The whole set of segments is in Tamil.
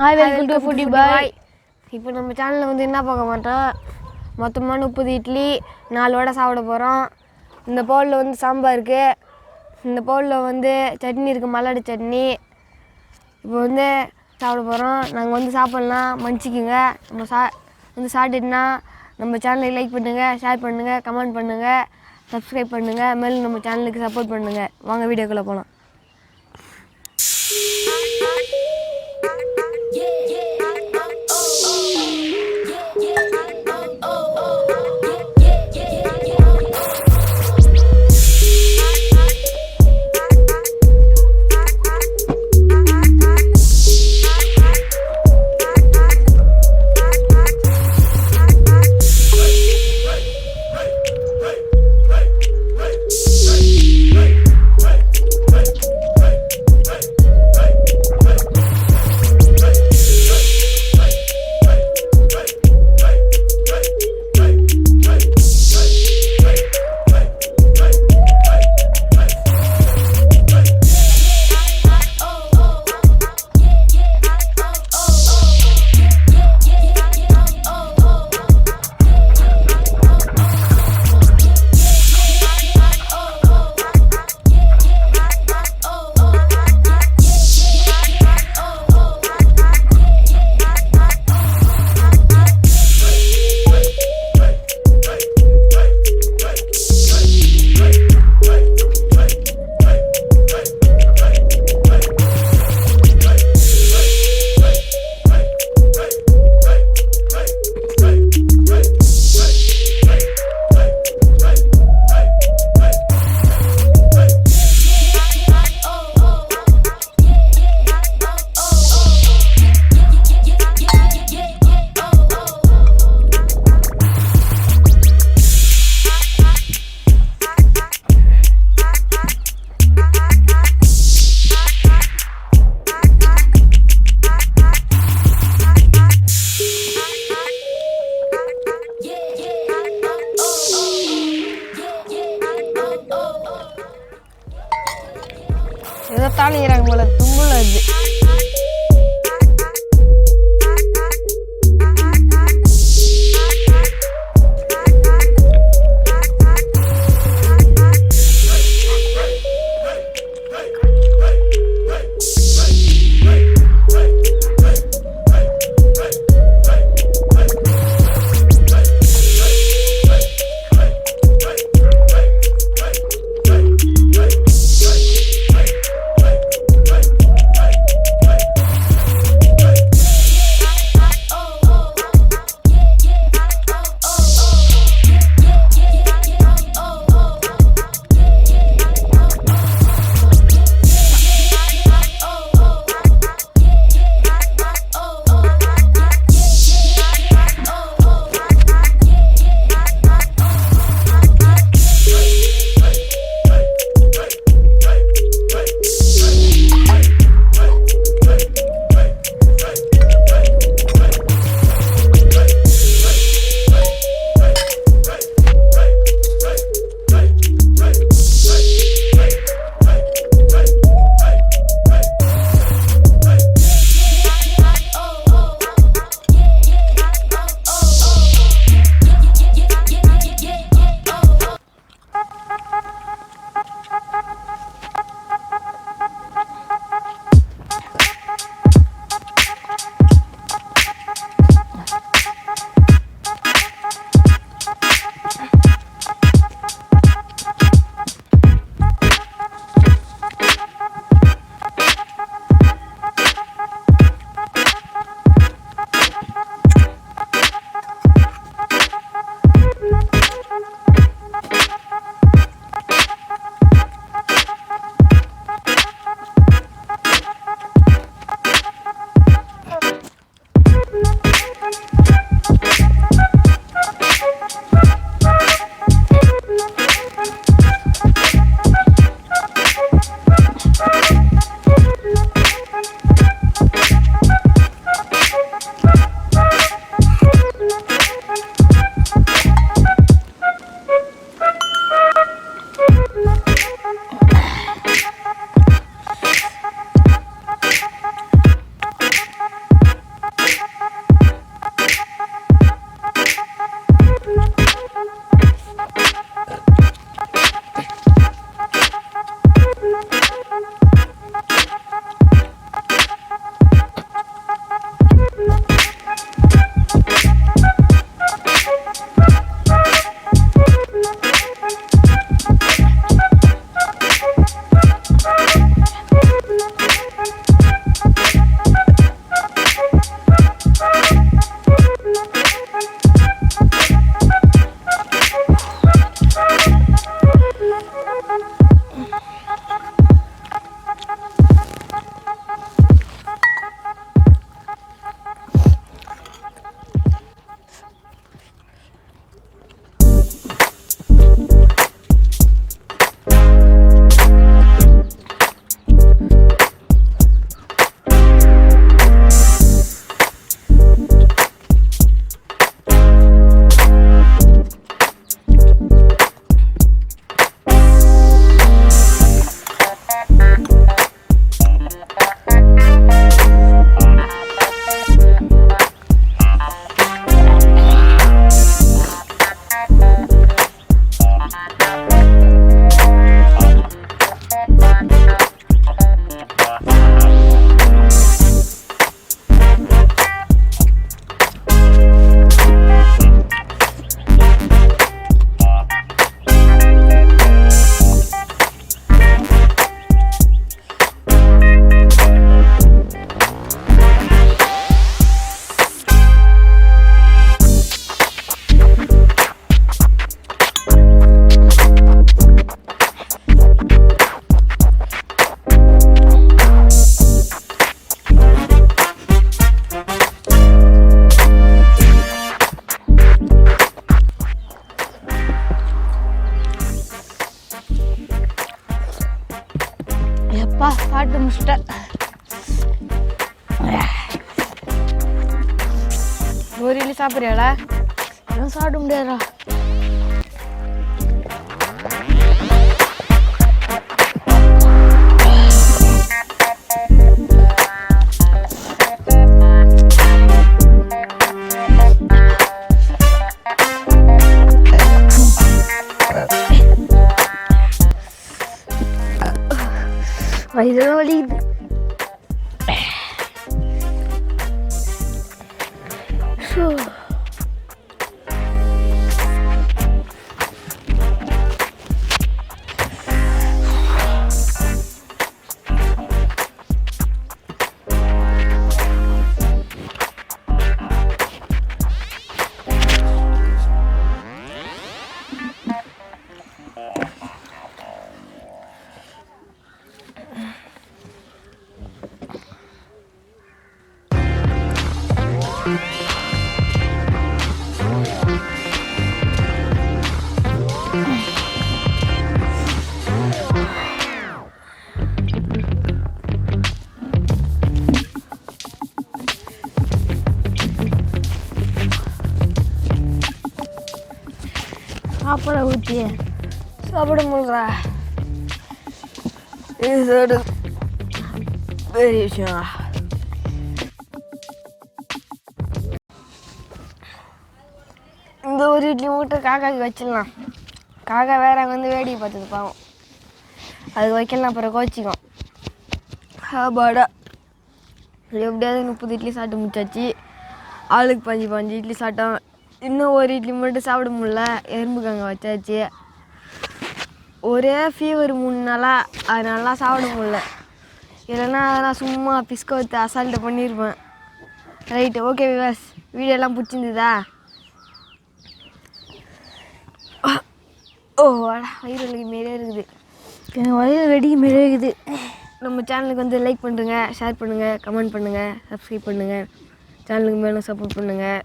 Hi, welcome to Foodie Bye. இப்போ நம்ம சேனல்ல வந்து என்ன பார்க்க மாட்டோம். மொத்தமான 30 இட்லி 4 வடை சாப்பிட போறோம். இந்த பவுல்ல வந்து சாம்பார் இருக்கு. இந்த பவுல்ல வந்து சட்னி இருக்கு, மல்லாடி சட்னி. இப்போ வந்து சாப்பிட போறோம். நாங்க வந்து சாப்பிடலாம், மன்னிச்சுக்கங்க. நம்ம வந்து சாப்பிட்டுனா நம்ம சேனலை லைக் பண்ணுங்க, ஷேர் பண்ணுங்க, கமெண்ட் பண்ணுங்க, சப்ஸ்கிரைப் பண்ணுங்க. மேலும் நம்ம சேனலுக்கு சப்போர்ட் பண்ணுங்க. வாங்க வீடியோக்குள்ள போலாம். சாப்பிட்றியாடா? நான் சாப்பிட முடியாதா? வயிறு வலிக்குது. சாப்பிட ஊற்றி சாப்பிட முடியல. இது பெரிய விஷயம். இந்த ஒரு இட்லி மூட்டை காக்காக்கு வச்சிடலாம். காக்கா வேற வந்து வேடிக்கை பார்த்தது பாவம். அதுக்கு வைக்கலாம், அப்புறம் கோச்சிக்கும். பாடா எப்படியாவது 30 இட்லி சாப்பிட்டு முடிச்சாச்சு. ஆளுக்கு 5 இட்லி சாப்பிட்டோம். இன்னும் ஒரு இட்லி மட்டும் சாப்பிட முடியல. எறும்புக்காங்க வச்சாச்சு. ஒரே ஃபீவர் 3 நாளாக, அதனாலாம் சாப்பிட முடியல. இல்லைன்னா அதெல்லாம் சும்மா பிஸ்கோ வச்சு அசால்ட்டை பண்ணியிருப்பேன். ரைட்டு, ஓகே விவாஸ், வீடியோலாம் பிடிச்சிருந்துதா? ஓ வாடா, வயிறு வலிக்கு மாரியே இருக்குது. என் வயிறு வெடிக்கு மாரியே இருக்குது. நம்ம சேனலுக்கு வந்து லைக் பண்ணுறங்க, ஷேர் பண்ணுங்கள், கமெண்ட் பண்ணுங்கள், சப்ஸ்கிரைப் பண்ணுங்கள். சேனலுக்கு மேலும் சப்போர்ட் பண்ணுங்கள்.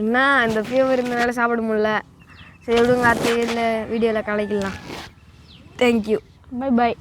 என்ன இந்த ஃபீவர் இருந்தனால சாப்பிட முடியல. சரி விடுங்க, அடுத்த வீடியோவில் கலைக்கலாம். Thank you, bye bye.